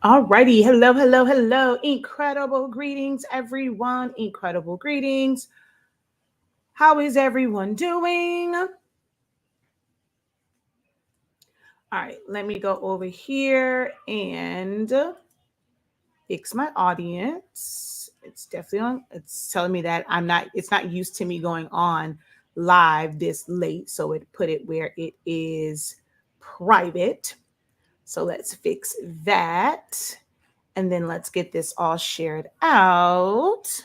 Alrighty, hello, hello, hello. Incredible greetings, everyone. Incredible greetings. How is everyone doing? All right, let me go over here and fix my audience. It's definitely on. It's telling me that it's not used to me going on live this late, so it put it where it is private. So let's fix that. And then let's get this all shared out.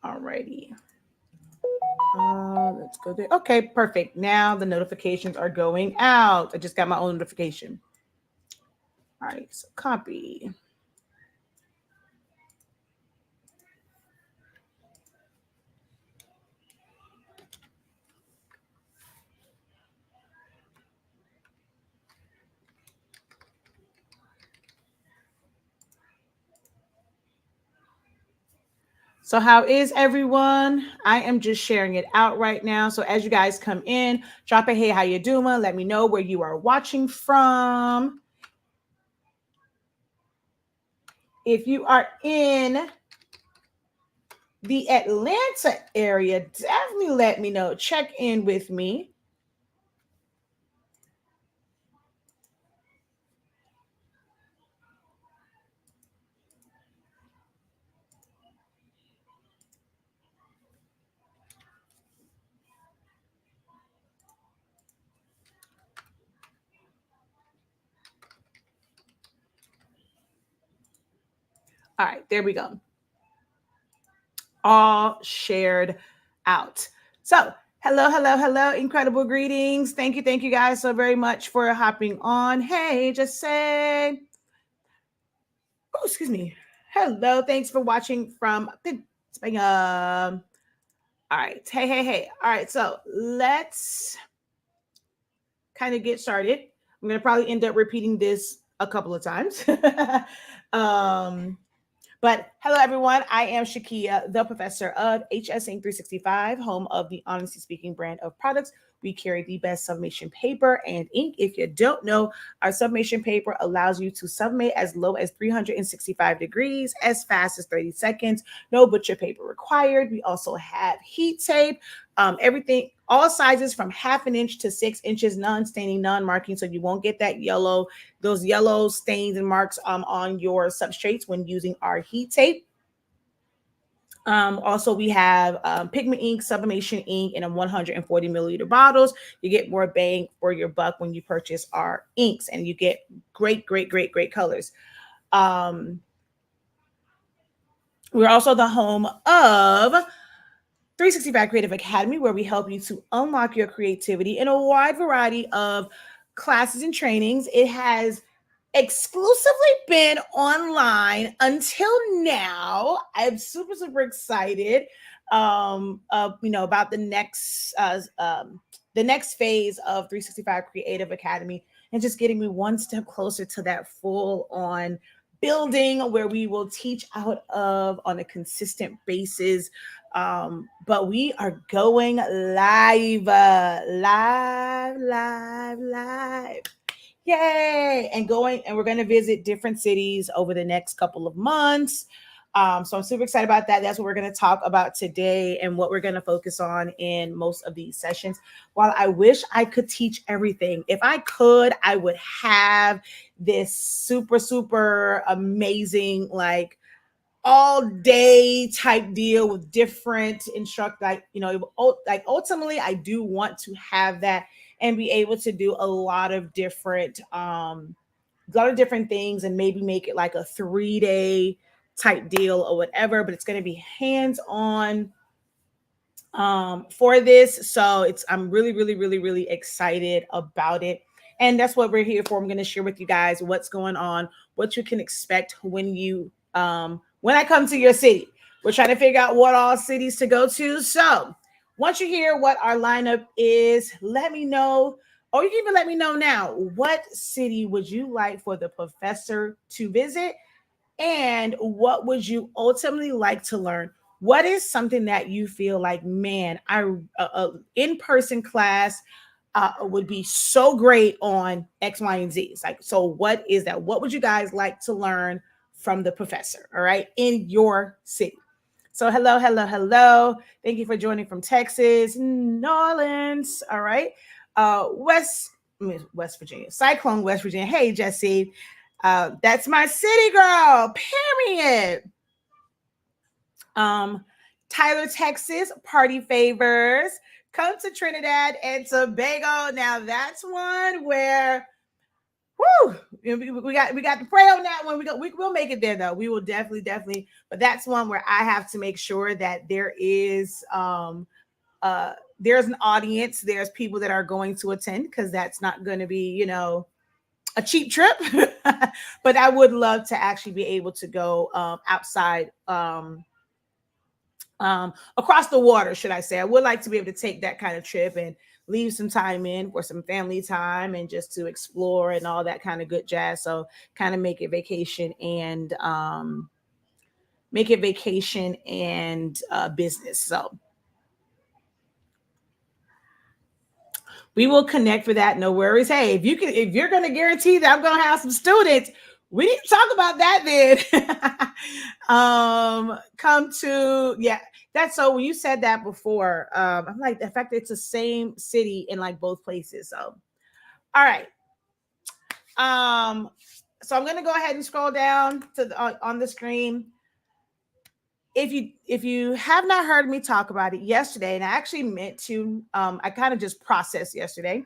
Alrighty. Let's go there. Okay, perfect. Now the notifications are going out. I just got my own notification. All right, so copy. So how is everyone? I am just sharing it out right now. So as you guys come in, drop a hey, how you doing? Let me know where you are watching from. If you are in the Atlanta area, definitely let me know. Check in with me. All right, there we go. All shared out. So, hello, hello, hello. Incredible greetings. Thank you guys so very much for hopping on. Hey, just say, oh, excuse me. Hello, thanks for watching from Pennsylvania. All right, hey. All right, so let's kind of get started. I'm going to probably end up repeating this a couple of times. But hello, everyone. I am Shakia, the professor of HS Ink 365, home of the Honestly Speaking brand of products. We carry the best sublimation paper and ink. If you don't know, our sublimation paper allows you to sublimate as low as 365 degrees, as fast as 30 seconds. No butcher paper required. We also have heat tape, everything, all sizes from 1/2 inch to 6 inches, non-staining, non-marking, so you won't get those yellow stains and marks on your substrates when using our heat tape. Also, we have pigment ink, sublimation ink in a 140 milliliter bottles. You get more bang for your buck when you purchase our inks, and you get great colors. We're also the home of 365 Creative Academy, where we help you to unlock your creativity in a wide variety of classes and trainings. It has exclusively been online until now. I'm super excited about the next phase of 365 Creative Academy, and just getting me one step closer to that full on building where we will teach out of on a consistent basis. But we are going live. Yay! And we're going to visit different cities over the next couple of months. So I'm super excited about that. That's what we're going to talk about today and what we're going to focus on in most of these sessions. While I wish I could teach everything, if I could, I would have this super amazing, like, all day type deal with different ultimately I do want to have that and be able to do a lot of different things, and maybe make it like a 3-day type deal or whatever, but it's going to be hands-on for this. So I'm really, really, really, really excited about it. And that's what we're here for. I'm going to share with you guys what's going on, what you can expect when I come to your city. We're trying to figure out what all cities to go to. So once you hear what our lineup is, let me know, or you can even let me know now, what city would you like for the professor to visit? And what would you ultimately like to learn? What is something that you feel like, man, in-person class would be so great on X, Y, and Z? It's like, so what is that? What would you guys like to learn from the professor? All right, in your city. So hello, hello, hello. Thank you for joining from Texas, New Orleans. All right, West Virginia, Cyclone, West Virginia. Hey, Jesse. That's my city girl, period. Tyler, Texas, party favors. Come to Trinidad and Tobago. Now that's one where, whoo, we got to pray on that one. We'll make it there though. We will definitely. But that's one where I have to make sure that there is there's an audience. There's people that are going to attend, because that's not going to be, a cheap trip. But I would love to actually be able to go outside, across the water, should I say. I would like to be able to take that kind of trip and leave some time in for some family time and just to explore and all that kind of good jazz. So kind of make it vacation and business. So we will connect for that. No worries. Hey, if you're going to guarantee that I'm going to have some students, we need to talk about that then. Come to, yeah. That's so when you said that before, I'm like, the fact that it's the same city in like both places. So, all right. So I'm going to go ahead and scroll down to on the screen. If you have not heard me talk about it yesterday, and I actually meant to, I kind of just processed yesterday,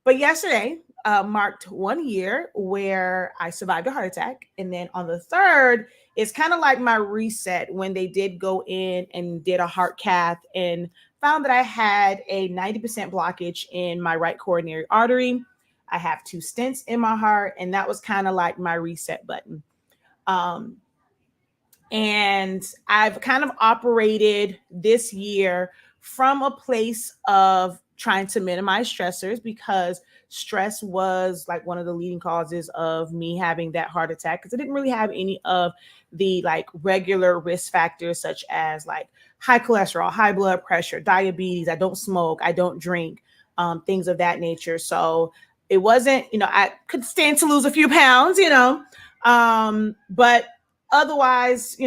but yesterday marked 1 year where I survived a heart attack. And then on the 3rd, it's kind of like my reset when they did go in and did a heart cath and found that I had a 90% blockage in my right coronary artery. I have 2 stents in my heart, and that was kind of like my reset button. And I've kind of operated this year from a place of trying to minimize stressors, because stress was like one of the leading causes of me having that heart attack, because I didn't really have any of the like regular risk factors, such as like high cholesterol, high blood pressure, diabetes. I don't smoke, I don't drink, things of that nature. So it wasn't, I could stand to lose a few pounds, but otherwise,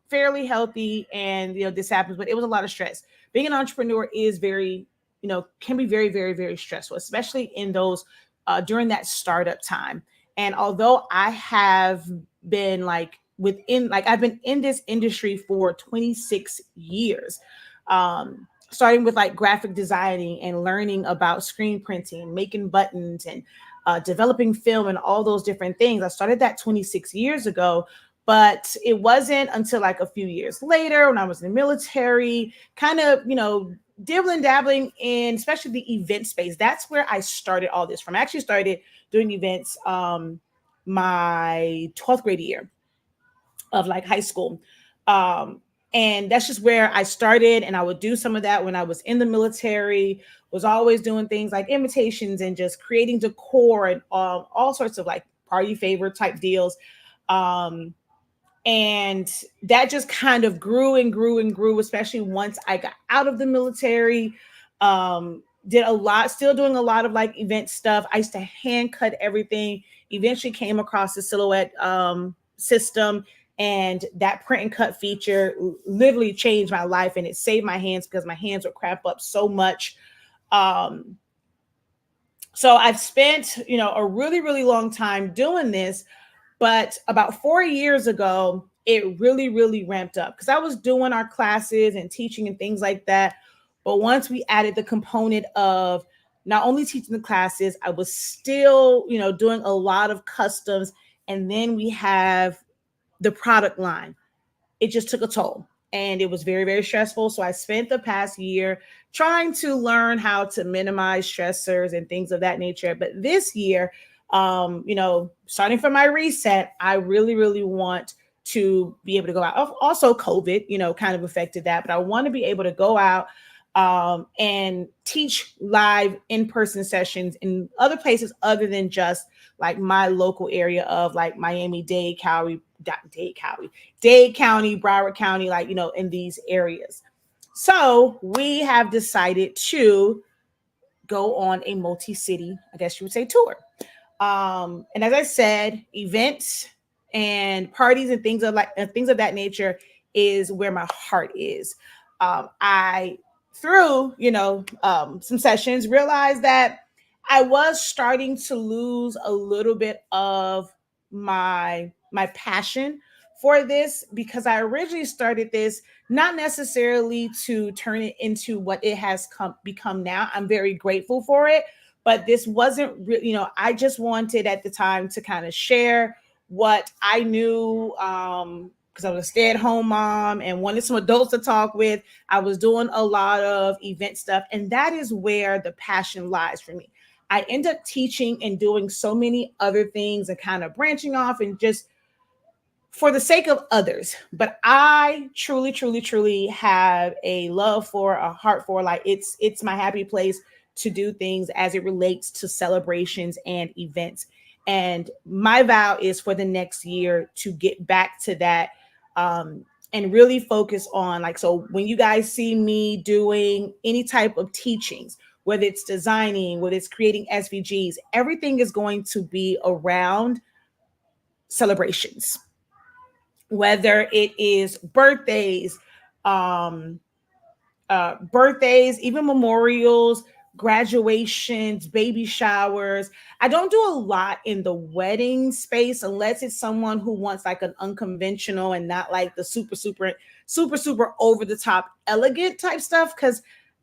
fairly healthy. And, this happens, but it was a lot of stress. Being an entrepreneur is very, can be very, very, very stressful, especially in those, during that startup time. And although I have been I've been in this industry for 26 years, starting with like graphic designing and learning about screen printing, making buttons, and developing film and all those different things. I started that 26 years ago. But it wasn't until like a few years later, when I was in the military, kind of, dabbling in, especially the event space. That's where I started all this from. I actually started doing events my 12th grade year of like high school. And that's just where I started. And I would do some of that when I was in the military, was always doing things like invitations and just creating decor and all sorts of like party favor type deals. And that just kind of grew and grew and grew, especially once I got out of the military. Still doing a lot of like event stuff. I used to hand cut everything. Eventually came across the Silhouette system, and that print and cut feature literally changed my life, and it saved my hands because my hands would cramp up so much. So I've spent, a really, really long time doing this. But about 4 years ago, it really, really ramped up, because I was doing our classes and teaching and things like that. But once we added the component of not only teaching the classes, I was still, doing a lot of customs. And then we have the product line. it just took a toll. And it was very, very stressful. So I spent the past year trying to learn how to minimize stressors and things of that nature. But this year, starting from my reset, I really, really want to be able to go out. Also, COVID, kind of affected that, but I want to be able to go out and teach live in-person sessions in other places other than just like my local area of like Miami-Dade County, Broward County, in these areas. So we have decided to go on a multi-city, I guess you would say, tour. And as I said, events and parties and things of that nature is where my heart is. I through some sessions realized that I was starting to lose a little bit of my passion for this, because I originally started this not necessarily to turn it into what it has become now. I'm very grateful for it, but this wasn't I just wanted at the time to kind of share what I knew, because I was a stay-at-home mom and wanted some adults to talk with. I was doing a lot of event stuff, and that is where the passion lies for me. I end up teaching and doing so many other things and kind of branching off and just for the sake of others. But I truly, truly, truly have a love for, a heart for, like it's my happy place to do things as it relates to celebrations and events. And my vow is for the next year to get back to that, and really focus on so when you guys see me doing any type of teachings, whether it's designing, whether it's creating SVGs, everything is going to be around celebrations, whether it is birthdays, even memorials, graduations, baby showers. I don't do a lot in the wedding space unless it's someone who wants like an unconventional and not like the super, super, super, super over the top elegant type stuff. Cause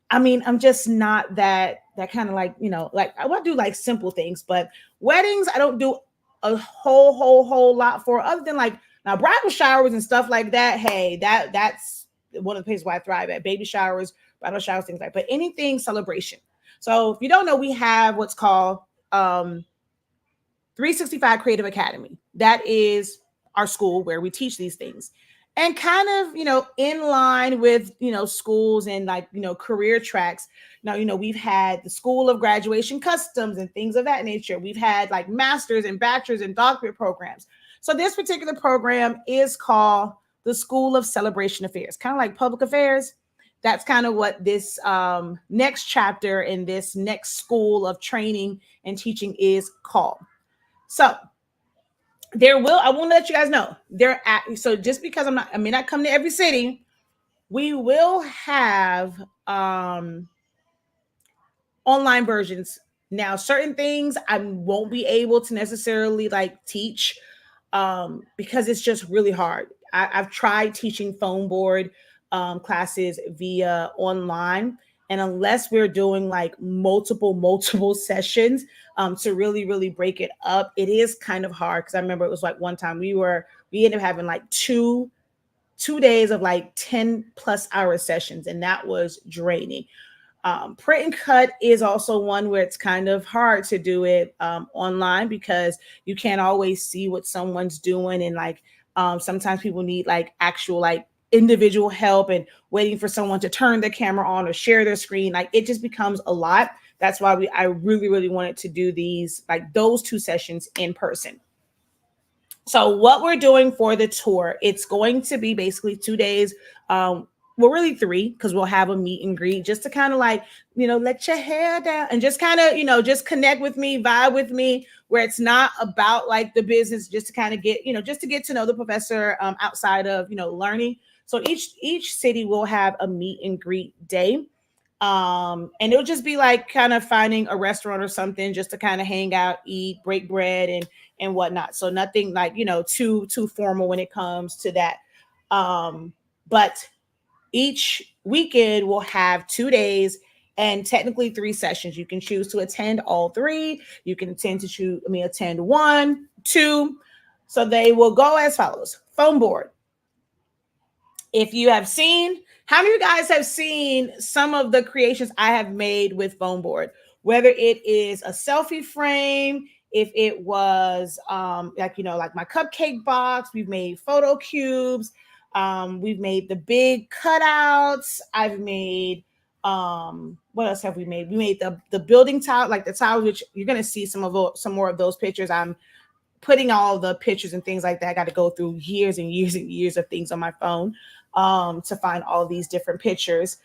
I'm just not that kind of I want to do like simple things, but weddings, I don't do a whole lot for, other than now bridal showers and stuff like that. Hey, that's one of the places where I thrive at: baby showers, bridal showers, things like that. But anything celebration. So if you don't know, we have what's called 365 Creative Academy. That is our school where we teach these things. And kind of, in line with, schools and career tracks. Now, we've had the School of Graduation Customs and things of that nature. We've had like master's and bachelor's and doctorate programs. So this particular program is called the School of Celebration Affairs, kind of like public affairs. That's kind of what this next chapter in this next school of training and teaching is called. So I want to let you guys know so just because I may not come to every city, we will have online versions. Now, certain things I won't be able to necessarily teach because it's just really hard. I've tried teaching phone board classes via online, and unless we're doing multiple sessions to really, really break it up, it is kind of hard. Because I remember it was one time we ended up having two days of 10 plus hour sessions, and that was draining. Print and cut is also one where it's kind of hard to do it online, because you can't always see what someone's doing, and sometimes people need actual individual help and waiting for someone to turn their camera on or share their screen. It just becomes a lot. That's why I really, really wanted to do these, those 2 sessions in person. So what we're doing for the tour, it's going to be basically 2 days. Well, really 3, because we'll have a meet and greet just to kind of let your hair down and just kind of, just connect with me, vibe with me, where it's not about the business, just to kind of get, just to get to know the professor outside of, learning. So each city will have a meet and greet day. And it'll just be kind of finding a restaurant or something just to kind of hang out, eat, break bread and whatnot. So nothing too formal when it comes to that. But each weekend will have 2 days and technically 3 sessions. You can choose to attend all 3. You can attend 1, 2. So they will go as follows: phone board, If you have seen, how many of you guys have seen some of the creations I have made with foam board? Whether it is a selfie frame, if it was like, you know, like my cupcake box, we've made photo cubes, we've made the big cutouts, I've made what else have we made? We made the building tile, like the tiles, which you're gonna see some more of those pictures. I'm putting all the pictures and things like that. I got to go through years and years and years of things on my phone to find all these different pictures.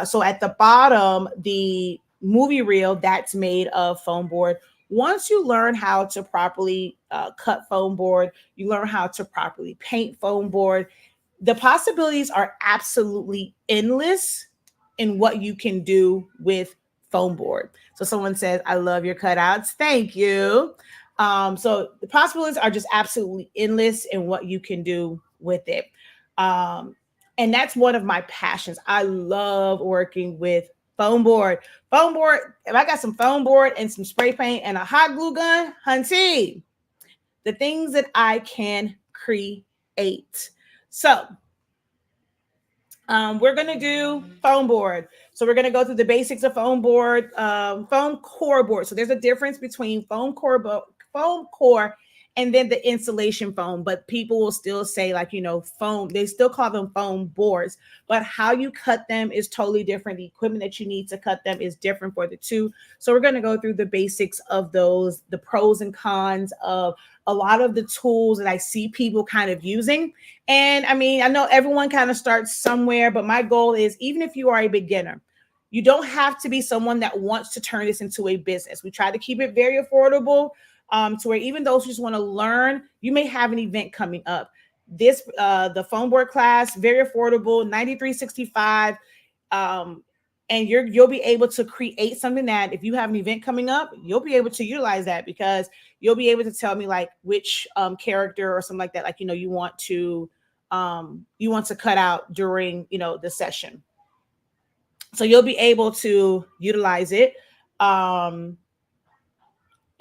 So at the bottom, the movie reel that's made of foam board. Once you learn how to properly cut foam board, you learn how to properly paint foam board. The possibilities are absolutely endless in what you can do with foam board. So someone says, I love your cutouts. Thank you. So the possibilities are just absolutely endless in what you can do with it. And that's one of my passions. I love working with foam board. Foam board, if I got some foam board and some spray paint and a hot glue gun, hunty, the things that I can create. So we're going to do foam board. So we're going to go through the basics of foam board, foam core board. So there's a difference between foam core and then the insulation foam, but people will still say, like, you know, foam, they still call them foam boards, but how you cut them is totally different. The equipment that you need to cut them is different for the two. So we're going to go through the basics of those, the pros and cons of a lot of the tools that I see people kind of using. And I mean, I know everyone kind of starts somewhere, but my goal is, even if you are a beginner, you don't have to be someone that wants to turn this into a business. We try to keep it very affordable, to where even those who just want to learn, you may have an event coming up. This, the foam board class, very affordable, $93.65. And you'll be able to create something that, if you have an event coming up, you'll be able to utilize that, because you'll be able to tell me like which character or something like that, like, you know, you want to cut out during, you know, the session. So you'll be able to utilize it.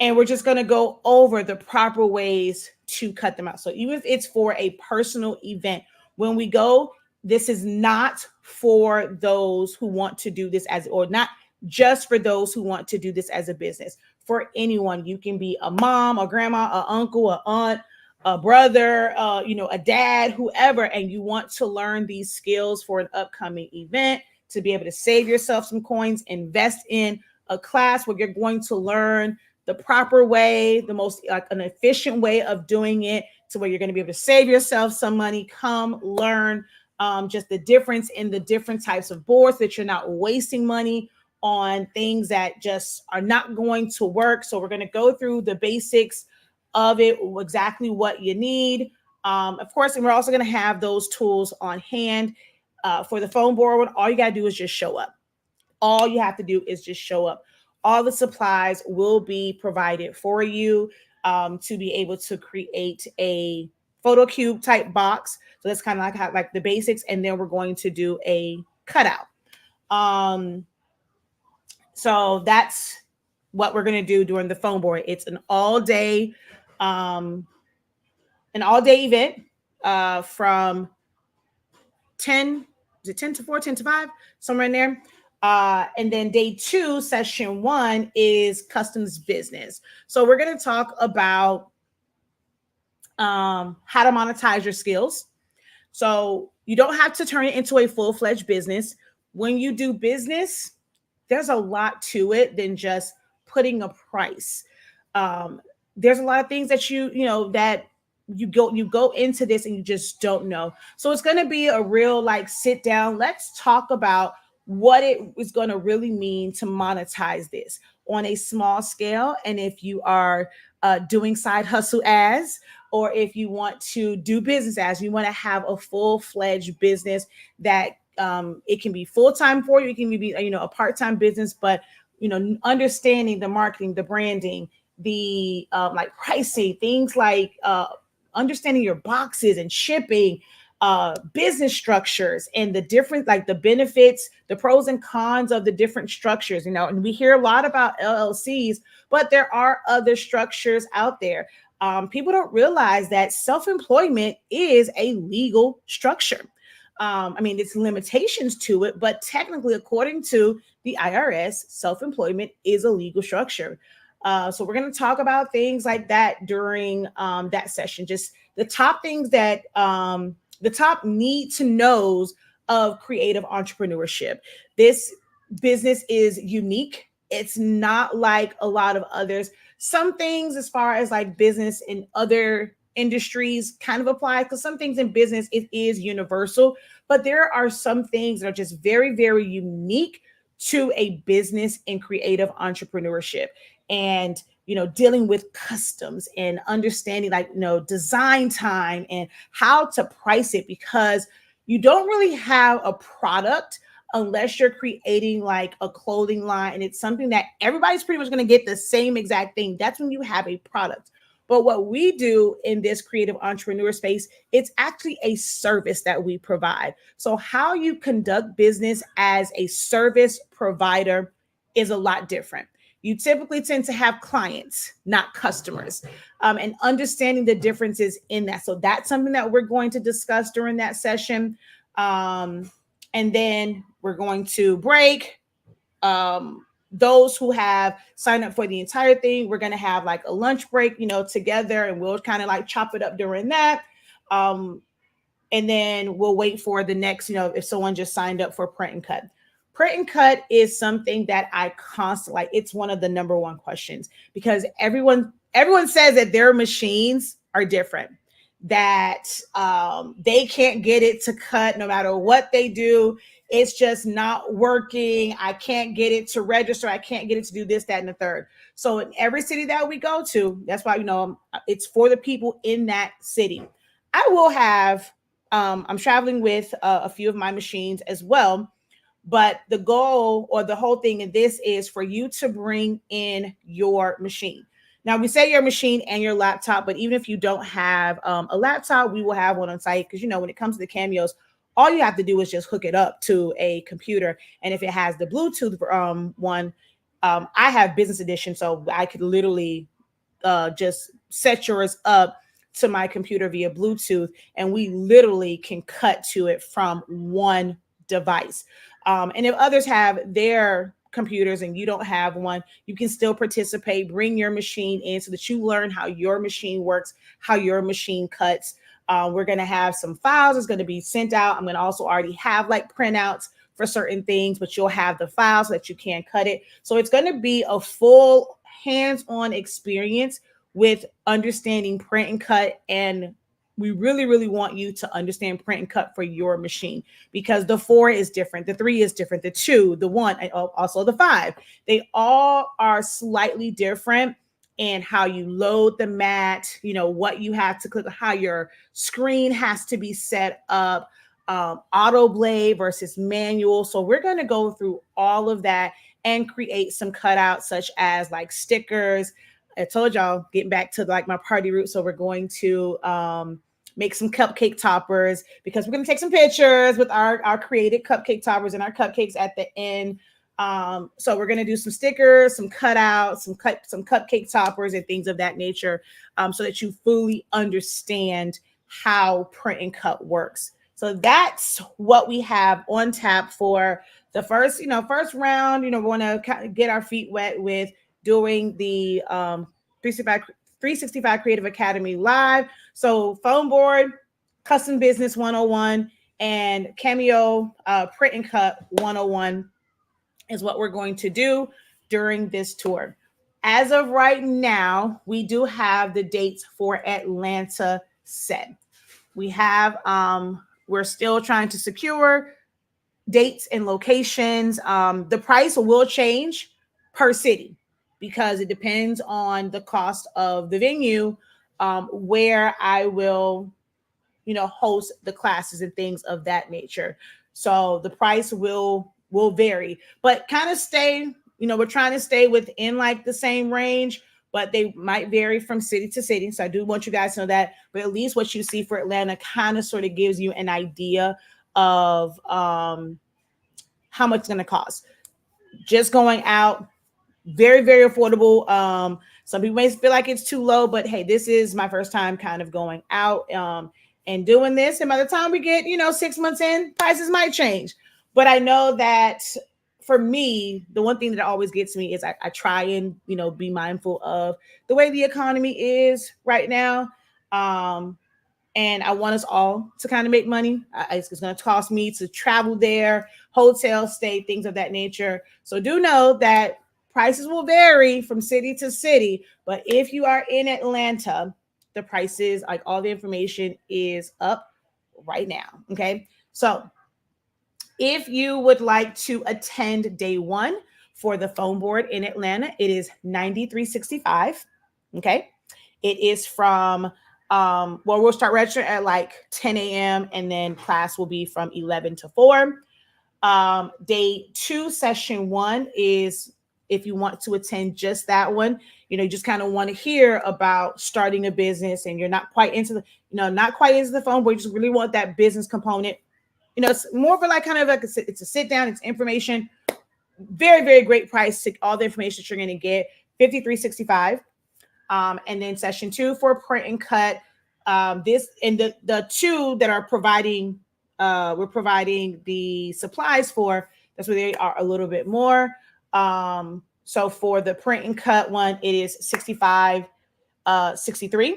And we're just going to go over the proper ways to cut them out. So even if it's for a personal event, when we go, this is not for those who want to do this as, or not just for those who want to do this as a business. For anyone, you can be a mom, a grandma, an uncle, an aunt, a brother, you know, a dad, whoever, and you want to learn these skills for an upcoming event to be able to save yourself some coins, invest in a class where you're going to learn the proper way, the most an efficient way of doing it, to where you're going to be able to save yourself some money. Come learn just the difference in the different types of boards, that you're not wasting money on things that just are not going to work. So we're going to go through the basics of it, exactly what you need. Of course, and we're also going to have those tools on hand. For the foam board, all you got to do is just show up. All you have to do is just show up. All the supplies will be provided for you to be able to create a photo cube type box. So that's kind of like the basics. And then we're going to do a cutout. So that's what we're going to do during the foam board. It's an all-day event from 10 to 4, 10 to 5, somewhere in there. And then day 2, session 1 is customs business. So we're going to talk about how to monetize your skills. So you don't have to turn it into a full-fledged business. When you do business, there's a lot to it than just putting a price. There's a lot of things that you go into this and you just don't know. So it's going to be a real like sit down. Let's talk about what it is going to really mean to monetize this on a small scale. And if you are doing side hustle as, or if you want to do business as, you want to have a full-fledged business that it can be full-time for you. It can be, a part-time business, but, understanding the marketing, the branding, the like pricing, things like understanding your boxes and shipping, business structures, and the different, like the benefits, the pros and cons of the different structures, and we hear a lot about LLCs, but there are other structures out there. People don't realize that self-employment is a legal structure. I mean, it's limitations to it, but technically, according to the IRS, self-employment is a legal structure. So we're going to talk about things like that during that session. Just the top things that the top need to knows of creative entrepreneurship. This business is unique. It's not like a lot of others. Some things, as far as like business in other industries, kind of apply, because some things in business it is universal, but there are some things that are just very, very unique to a business in creative entrepreneurship. And dealing with customs and understanding like design time and how to price it, because you don't really have a product unless you're creating like a clothing line and it's something that everybody's pretty much going to get the same exact thing. That's when you have a product. But what we do in this creative entrepreneur space, it's actually a service that we provide. So how you conduct business as a service provider is a lot different. You typically tend to have clients, not customers, and understanding the differences in that. So that's something that we're going to discuss during that session. And then we're going to break. Those who have signed up for the entire thing, we're going to have like a lunch break, together, and we'll kind of like chop it up during that. And then we'll wait for the next, if someone just signed up for print and cut. Print and cut is something that I constantly, like, it's one of the number one questions, because everyone says that their machines are different, that they can't get it to cut no matter what they do. It's just not working. I can't get it to register. I can't get it to do this, that, and the third. So in every city that we go to, that's why, it's for the people in that city. I will have, I'm traveling with a few of my machines as well. But the goal or the whole thing in this is for you to bring in your machine. Now, we say your machine and your laptop, but even if you don't have a laptop, we will have one on site, because, when it comes to the Cameos, all you have to do is just hook it up to a computer. And if it has the Bluetooth one, I have business edition, so I could literally just set yours up to my computer via Bluetooth, and we literally can cut to it from one device. And if others have their computers and you don't have one, you can still participate, bring your machine in so that you learn how your machine works, how your machine cuts. We're going to have some files that's going to be sent out. I'm going to also already have like printouts for certain things, but you'll have the files so that you can cut it. So it's going to be a full hands-on experience with understanding print and cut. And we really, really want you to understand print and cut for your machine, because the 4 is different, the 3 is different, the 2, the 1, and also the 5. They all are slightly different in how you load the mat, what you have to click, how your screen has to be set up, auto blade versus manual. So we're going to go through all of that and create some cutouts, such as like stickers. I told y'all, getting back to like my party route. So we're going to make some cupcake toppers, because we're going to take some pictures with our created cupcake toppers and our cupcakes at the end. So we're going to do some stickers, some cutouts, some cupcake toppers and things of that nature, so that you fully understand how print and cut works. So that's what we have on tap for the first round. We want to kind of get our feet wet with doing the 365 Creative Academy Live. So phone board, custom business 101, and Cameo print and cut 101 is what we're going to do during this tour. As of right now, we do have the dates for Atlanta set. We have, we're still trying to secure dates and locations. The price will change per city, because it depends on the cost of the venue, where I will, host the classes and things of that nature. So the price will vary, but kind of stay, we're trying to stay within like the same range, but they might vary from city to city. So I do want you guys to know that, but at least what you see for Atlanta kind of sort of gives you an idea of how much it's going to cost. Just going out, very, very affordable. Some people may feel like it's too low, but hey, this is my first time kind of going out. and doing this. And by the time we get, 6 months in, prices might change. But I know that for me, the one thing that always gets me is I try and, be mindful of the way the economy is right now. And I want us all to kind of make money. It's going to cost me to travel there, hotel stay, things of that nature. So do know that prices will vary from city to city. But if you are in Atlanta, the prices, like all the information is up right now. Okay. So if you would like to attend day one for the foam board in Atlanta, it is $93.65. Okay. It is from we'll start registering at like 10 a.m. and then class will be from 11 to 4. Day 2, session 1 is if you want to attend just that one, you just kind of want to hear about starting a business and you're not quite into the phone, but you just really want that business component. It's more of a like kind of like it's a sit down, it's information. Very, very great price to all the information that you're going to get. $53.65. And then session 2 for print and cut. This and the two that are providing, we're providing the supplies for. That's where they are a little bit more. So for the print and cut one, it is $65.63.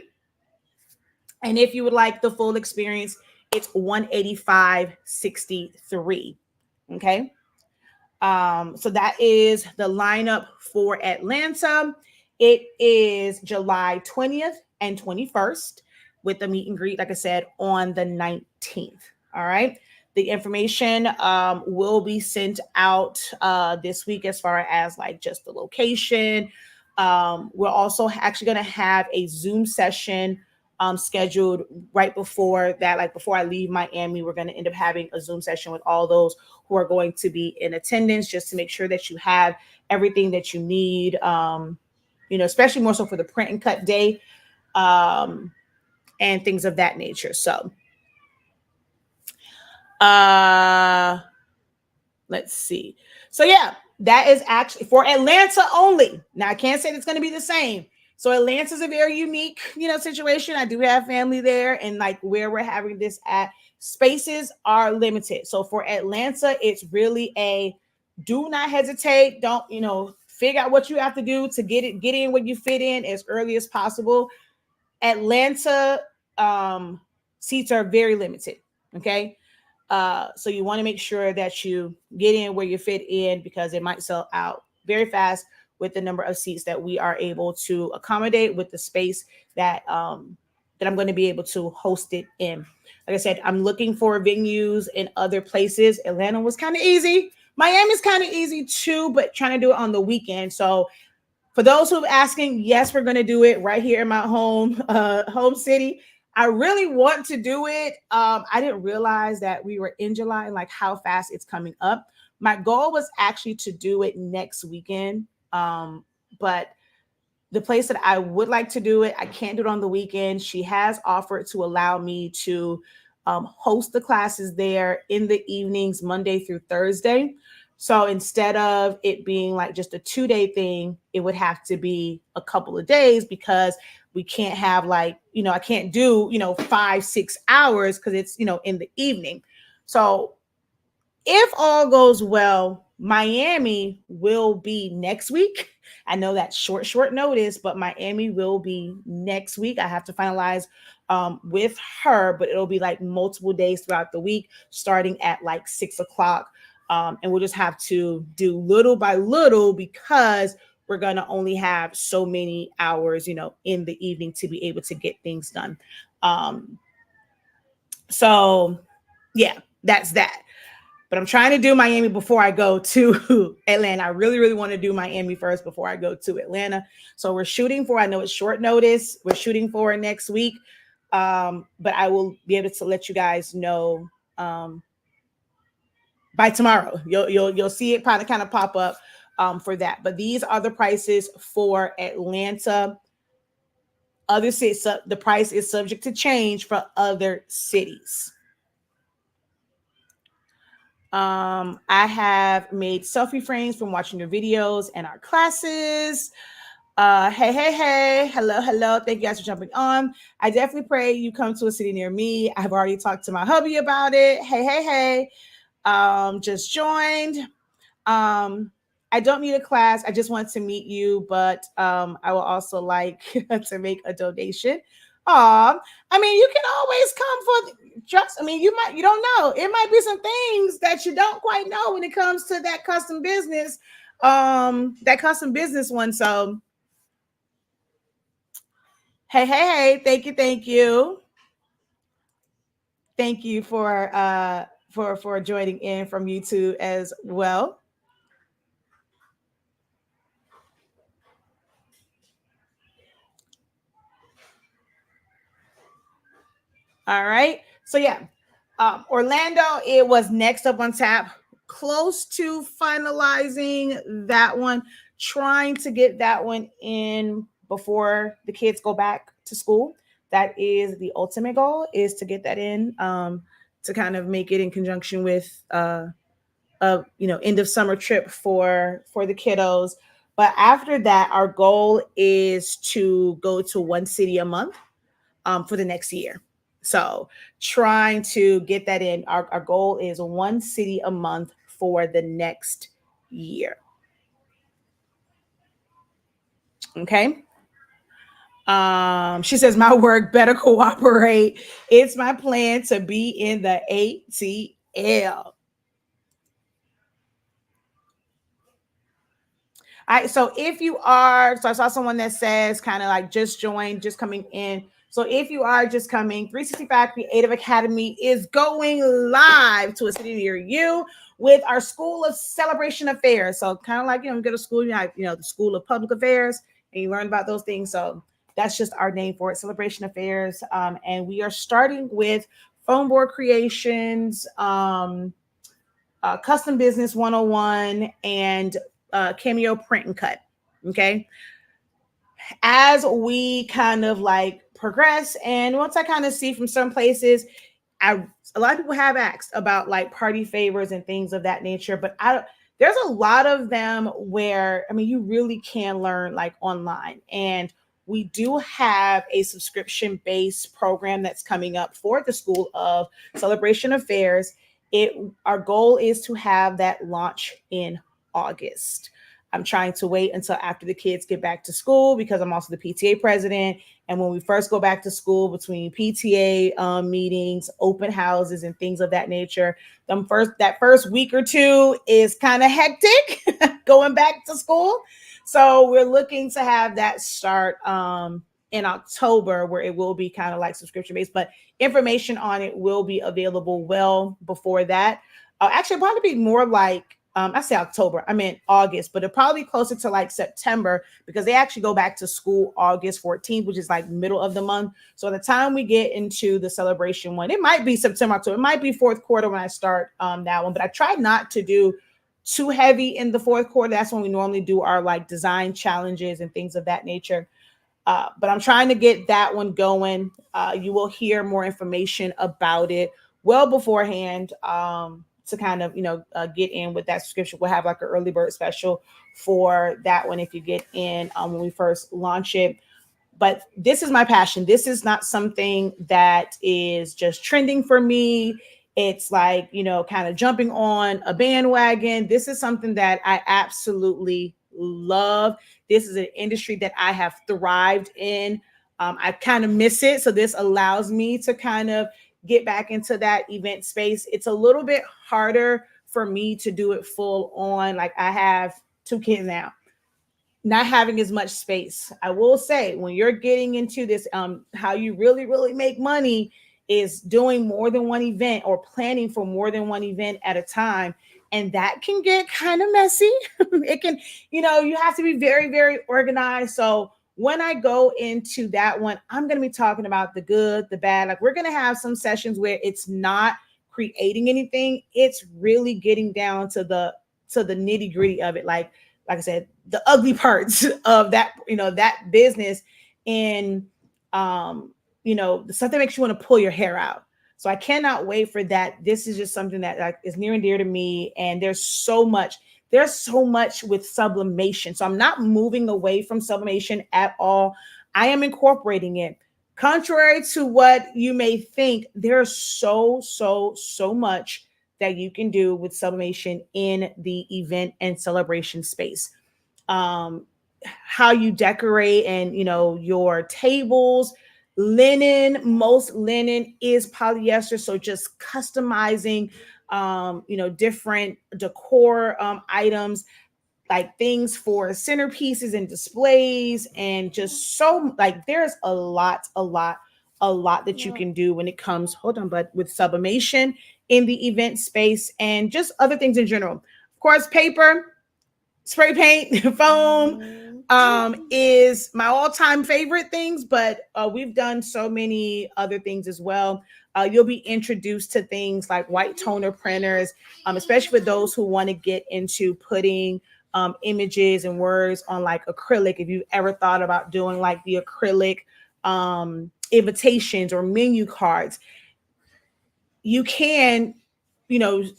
And if you would like the full experience, it's $185.63. Okay. So that is the lineup for Atlanta. It is July 20th and 21st with the meet and greet, like I said, on the 19th. All right. The information will be sent out this week as far as like just the location. We're also actually going to have a Zoom session scheduled right before that. Like before I leave Miami, we're going to end up having a Zoom session with all those who are going to be in attendance, just to make sure that you have everything that you need, especially more so for the print and cut day and things of that nature. So let's see. So yeah, that is actually for Atlanta only. Now I can't say it's going to be the same. So Atlanta's a very unique, situation. I do have family there, and like where we're having this at, spaces are limited. So for Atlanta, it's really a do not hesitate. Don't, figure out what you have to do to get in where you fit in as early as possible. Atlanta seats are very limited. Okay. So you want to make sure that you get in where you fit in, because it might sell out very fast with the number of seats that we are able to accommodate with the space that that I'm going to be able to host it in. Like I said, I'm looking for venues in other places. Atlanta was kind of easy. Miami's kind of easy too, but trying to do it on the weekend. So for those who are asking, yes, we're going to do it right here in my home city. I really want to do it. I didn't realize that we were in July and like how fast it's coming up. My goal was actually to do it next weekend. But the place that I would like to do it, I can't do it on the weekend. She has offered to allow me to host the classes there in the evenings, Monday through Thursday. So instead of it being like just a 2-day thing, it would have to be a couple of days, because we can't have like, I can't do, 5-6 hours because it's, in the evening. So if all goes well, Miami will be next week. I know that's short notice, but Miami will be next week. I have to finalize with her, but it'll be like multiple days throughout the week, starting at like 6 o'clock. And we'll just have to do little by little, because we're going to only have so many hours, in the evening to be able to get things done. So yeah, that's that. But I'm trying to do Miami before I go to Atlanta. I really, really want to do Miami first before I go to Atlanta. So we're shooting for, I know it's short notice, we're shooting for next week. But I will be able to let you guys know by tomorrow. You'll see it kind of pop up for that. But these are the prices for Atlanta. Other cities, the price is subject to change for other cities. I have made selfie frames from watching your videos and our classes. Hey. Hello. Thank you guys for jumping on. I definitely pray you come to a city near me. I've already talked to my hubby about it. Hey. Just joined. I don't need a class. I just want to meet you, but I will also like to make a donation. I mean, you can always come for just. I mean, you don't know. It might be some things that you don't quite know when it comes to that custom business. That custom business one. So, hey. Thank you. Thank you for joining in from YouTube as well. All right. So yeah, Orlando, it was next up on tap, close to finalizing that one, trying to get that one in before the kids go back to school. That is the ultimate goal, is to get that in, to kind of make it in conjunction with end of summer trip for the kiddos. But after that, our goal is to go to one city a month for the next year. So trying to get that in. Our goal is one city a month for the next year. Okay. She says my work better cooperate. It's my plan to be in the ATL. So if you are, so I saw someone that says kind of like just joined, just coming in. So if you are just coming, 365 Creative Academy is going live to a city near you with our School of Celebration Affairs. So kind of like, you go to school, the School of Public Affairs, and you learn about those things. So that's just our name for it, Celebration Affairs. And we are starting with phone board creations, custom business 101, and Cameo print and cut. Okay. As we kind of like progress, and once I kind of see from some places, a lot of people have asked about like party favors and things of that nature, but there's a lot of them where, I mean, you really can learn like online. And we do have a subscription based program that's coming up for the School of Celebration Affairs. Our goal is to have that launch in August. I'm trying to wait until after the kids get back to school because I'm also the PTA president. And when we first go back to school, between PTA meetings, open houses, and things of that nature, that first week or two is kind of hectic going back to school. So we're looking to have that start in October, where it will be kind of like subscription based, but information on it will be available well before that. Actually, probably be more like I say October, I meant August, but it'll probably be closer to like September because they actually go back to school August 14th, which is like middle of the month. So the time we get into the celebration one, it might be September, October, it might be fourth quarter when I start that one, but I try not to do too heavy in the fourth quarter. That's when we normally do our like design challenges and things of that nature. But I'm trying to get that one going. You will hear more information about it well beforehand. To kind of get in with that subscription. We'll have like an early bird special for that one if you get in when we first launch it. But this is my passion. This is not something that is just trending for me. It's like, kind of jumping on a bandwagon. This is something that I absolutely love. This is an industry that I have thrived in. I kind of miss it. So this allows me to kind of get back into that event space. It's a little bit harder for me to do it full on. Like I have 2 kids now, not having as much space. I will say when you're getting into this, how you really, really make money is doing more than one event or planning for more than one event at a time. And that can get kind of messy. It can, you have to be very, very organized. So when I go into that one, I'm going to be talking about the good, the bad. Like we're going to have some sessions where it's not creating anything. It's really getting down to the nitty gritty of it. Like I said, the ugly parts of that, that business, and something makes you want to pull your hair out. So I cannot wait for that. This is just something that like is near and dear to me. And there's so much there's so much with sublimation. So I'm not moving away from sublimation at all. I am incorporating it. Contrary to what you may think, there's so much that you can do with sublimation in the event and celebration space. Um, how you decorate and your tables, linen, most linen is polyester, so just customizing different decor items, like things for centerpieces and displays, and just so like there's a lot that you can do when it comes, hold on, but with sublimation in the event space and just other things in general. Of course, paper, spray paint, foam is my all-time favorite things, but we've done so many other things as well. You'll be introduced to things like white toner printers, especially for those who want to get into putting images and words on like acrylic. If you've ever thought about doing like the acrylic invitations or menu cards, you can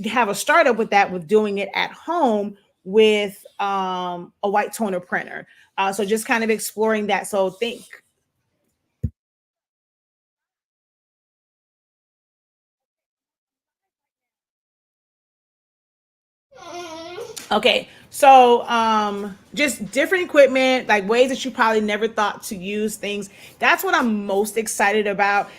have a startup with that, with doing it at home with a white toner printer. So just kind of exploring that. So think. Okay, so just different equipment, like ways that you probably never thought to use things. That's what I'm most excited about.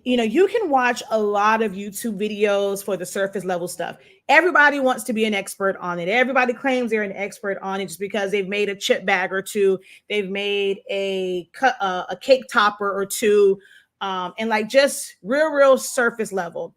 You can watch a lot of YouTube videos for the surface level stuff. Everybody wants to be an expert on it. Everybody claims they're an expert on it just because they've made a chip bag or two, they've made a cake topper or two, and like just real surface level.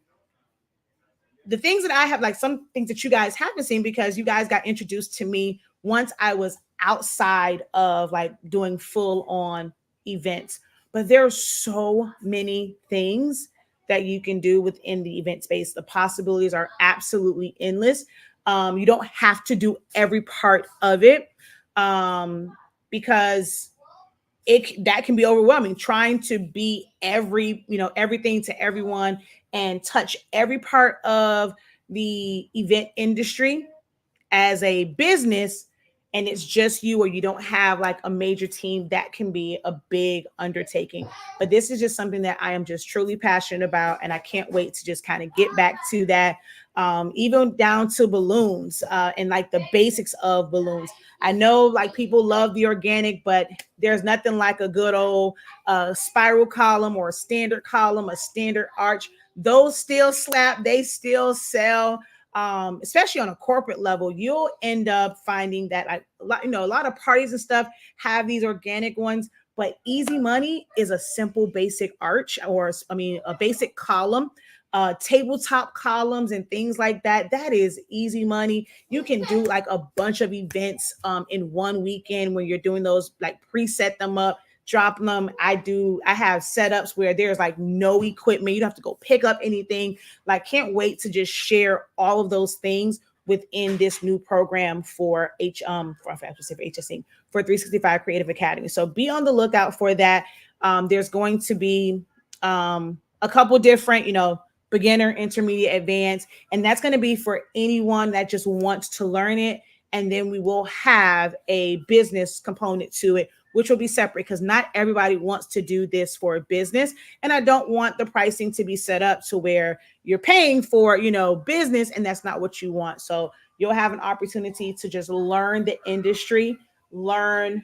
The things that I have, like some things that you guys haven't seen because you guys got introduced to me once I was outside of like doing full on events. But there's so many things that you can do within the event space. The possibilities are absolutely endless. You don't have to do every part of it, because that can be overwhelming, trying to be everything to everyone and touch every part of the event industry as a business, and it's just you, or you don't have like a major team. That can be a big undertaking. But this is just something that I am just truly passionate about, and I can't wait to just kind of get back to that. Even down to balloons, and like the basics of balloons. I know like people love the organic, but there's nothing like a good old spiral column or a standard column, a standard arch. Those still slap, they still sell. Especially on a corporate level, you'll end up finding that a lot of parties and stuff have these organic ones, but easy money is a simple basic arch, or a basic column. Tabletop columns and things like that. That is easy money. You can do like a bunch of events in one weekend when you're doing those, like preset them up, drop them. I have setups where there's like no equipment. You don't have to go pick up anything. Like, can't wait to just share all of those things within this new program for HSC, for 365 Creative Academy. So be on the lookout for that. There's going to be a couple different, beginner, intermediate, advanced, and that's going to be for anyone that just wants to learn it. And then we will have a business component to it, which will be separate, because not everybody wants to do this for a business. And I don't want the pricing to be set up to where you're paying for, business, and that's not what you want. So you'll have an opportunity to just learn the industry, learn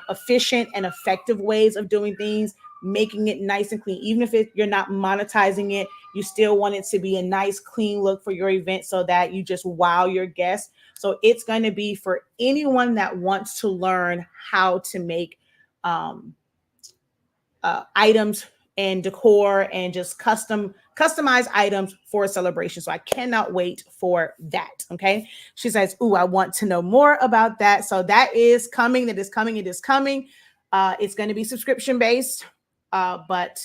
efficient and effective ways of doing things, making it nice and clean. Even if you're not monetizing it, you still want it to be a nice, clean look for your event so that you just wow your guests. So it's going to be for anyone that wants to learn how to make items and decor and just customize items for a celebration. So I cannot wait for that. Okay. She says, "Ooh, I want to know more about that." So that is coming. That is coming. It is coming. It's going to be subscription based. But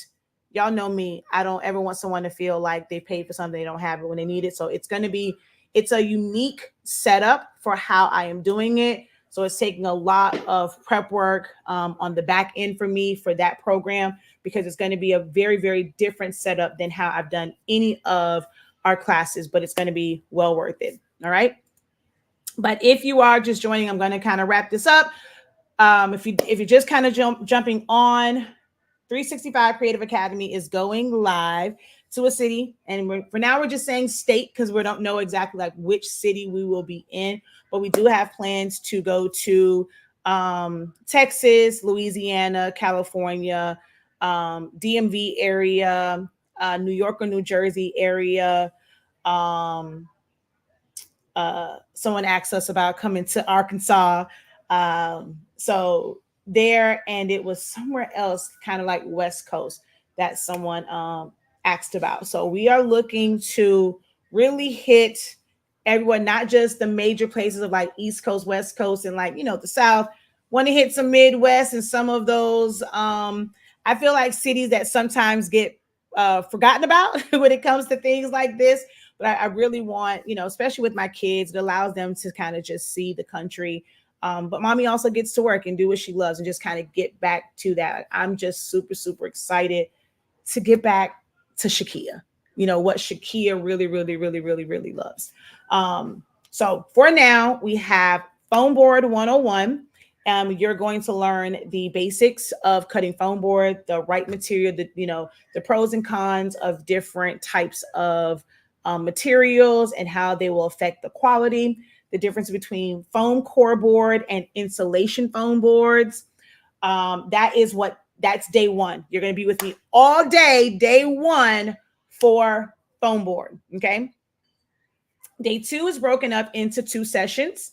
y'all know me. I don't ever want someone to feel like they paid for something they don't have it when they need it. So it's a unique setup for how I am doing it. So it's taking a lot of prep work on the back end for me for that program, because it's going to be a very, very different setup than how I've done any of our classes, but it's going to be well worth it. All right. But if you are just joining, I'm going to kind of wrap this up. If you're just kind of jumping on, 365 Creative Academy is going live to a city, and for now we're just saying state because we don't know exactly like which city we will be in, but we do have plans to go to Texas, Louisiana, California, DMV area, New York or New Jersey area. Um, Someone asked us about coming to Arkansas. So there, and it was somewhere else, kind of like West Coast, that someone asked about. So we are looking to really hit everyone, not just the major places of like East Coast, West Coast, and like, the South. Want to hit some Midwest and some of those. I feel like cities that sometimes get forgotten about when it comes to things like this. But I really want, especially with my kids, it allows them to kind of just see the country. But mommy also gets to work and do what she loves and just kind of get back to that. I'm just super, super excited to get back to Shakia, what Shakia really, really, really, really, really loves. So for now, we have Foam Board 101. You're going to learn the basics of cutting foam board, the right material, the pros and cons of different types of materials and how they will affect the quality, the difference between foam core board and insulation foam boards. That's day one. You're going to be with me all day one for foam board. Okay. Day two is broken up into 2 sessions.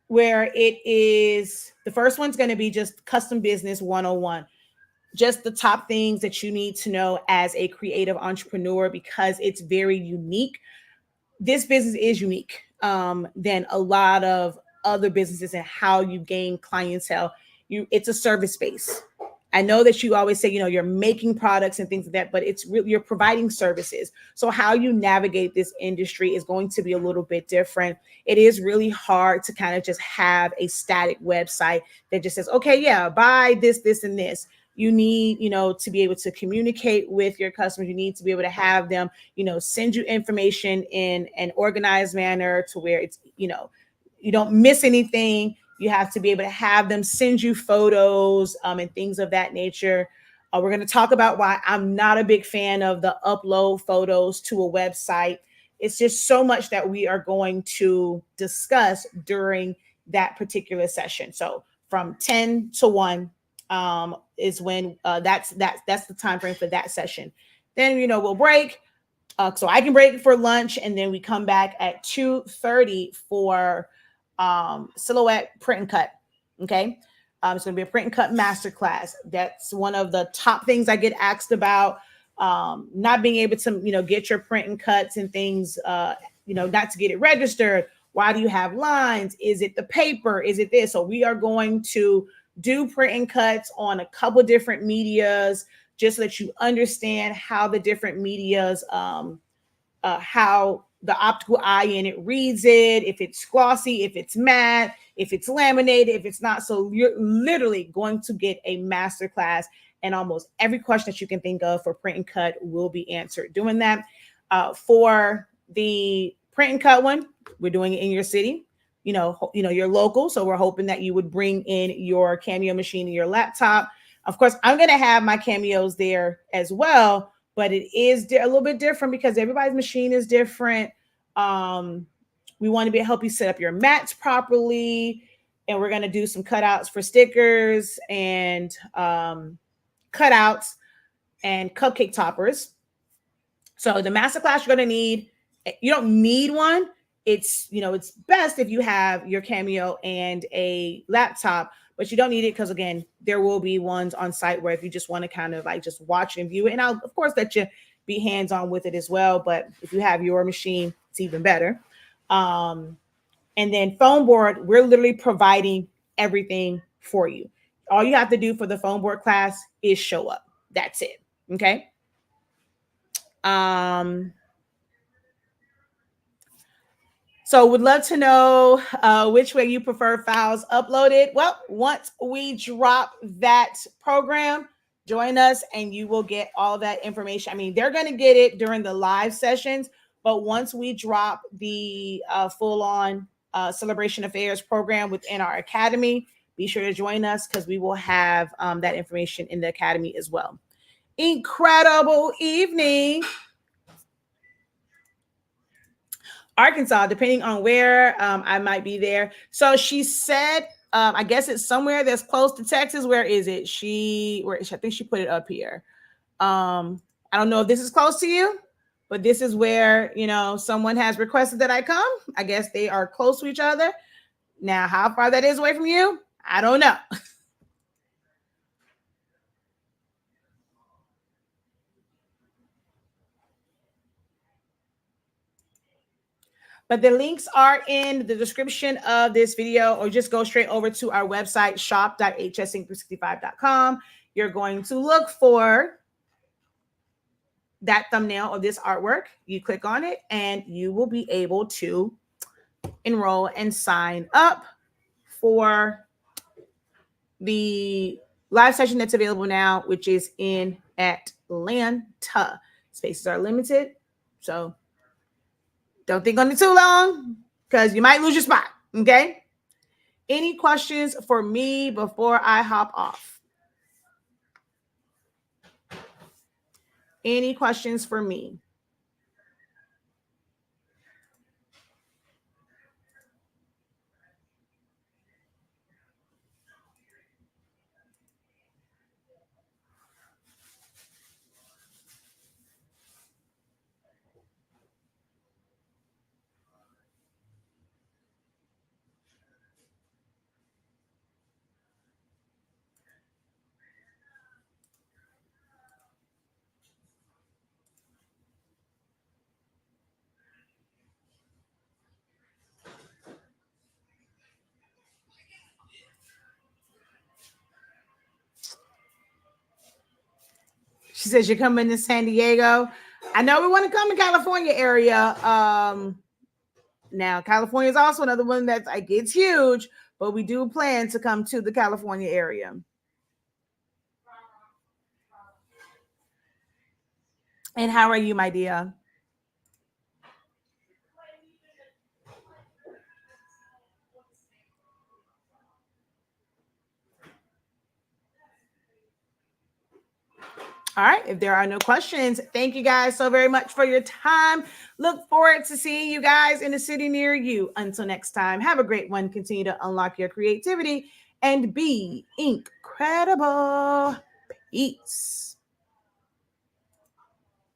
Where it is, the first one's going to be just custom business 101. Just the top things that you need to know as a creative entrepreneur, because it's very unique. This business is unique than a lot of other businesses and how you gain clientele. It's a service base. I know that you always say, you're making products and things like that, but it's really, you're providing services. So how you navigate this industry is going to be a little bit different. It is really hard to kind of just have a static website that just says, okay, yeah, buy this, this, and this. You need, to be able to communicate with your customers. You need to be able to have them, send you information in an organized manner to where it's, you don't miss anything. You have to be able to have them send you photos and things of that nature. We're going to talk about why I'm not a big fan of the upload photos to a website. It's just so much that we are going to discuss during that particular session. So from 10 to 1 is when that's the time frame for that session. Then, we'll break. So I can break for lunch, and then we come back at 2:30 for silhouette print and cut. Okay. It's going to be a print and cut masterclass. That's one of the top things I get asked about. Not being able to, get your print and cuts and things, not to get it registered. Why do you have lines? Is it the paper? Is it this? So we are going to do print and cuts on a couple different medias, just so that you understand how the different medias, how the optical eye in it reads it, if it's glossy, if it's matte, if it's laminated, if it's not. So you're literally going to get a masterclass, and almost every question that you can think of for print and cut will be answered doing that. For the print and cut one, we're doing it in your city. You're local, so we're hoping that you would bring in your Cameo machine and your laptop. Of course, I'm going to have my Cameos there as well, but it is a little bit different because everybody's machine is different. We want to help you set up your mats properly, and we're going to do some cutouts for stickers and cutouts and cupcake toppers. So the masterclass you're going to need, you don't need one. It's best if you have your Cameo and a laptop, but you don't need it because, again, there will be ones on site where if you just want to kind of like just watch and view it, and I'll of course let you be hands-on with it as well. But if you have your machine, it's even better. And then foam board, we're literally providing everything for you. All you have to do for the foam board class is show up. That's it. Okay. So would love to know which way you prefer files uploaded. Well, once we drop that program, Join us and you will get all that information. I mean, they're going to get it during the live sessions, but once we drop the full-on Celebration Affairs program within our academy, be sure to join us because we will have that information in the academy as well. Incredible evening. Arkansas, depending on where I might be there. So she said, I guess it's somewhere that's close to Texas. Where is it? I think she put it up here. I don't know if this is close to you, but this is where, someone has requested that I come. I guess they are close to each other. Now, how far that is away from you, I don't know. But the links are in the description of this video, or just go straight over to our website, shop.hsinc365.com. You're going to look for that thumbnail of this artwork. You click on it and you will be able to enroll and sign up for the live session that's available now, which is in Atlanta. Spaces are limited, so don't think on it too long because you might lose your spot, okay? Any questions for me before I hop off? Any questions for me? She says you're coming to San Diego. I know we want to come to California area. Now, California is also another one that's like it's huge, but we do plan to come to the California area. And how are you, my dear? All right. If there are no questions, thank you guys so very much for your time. Look forward to seeing you guys in a city near you. Until next time, have a great one. Continue to unlock your creativity and be incredible. Peace.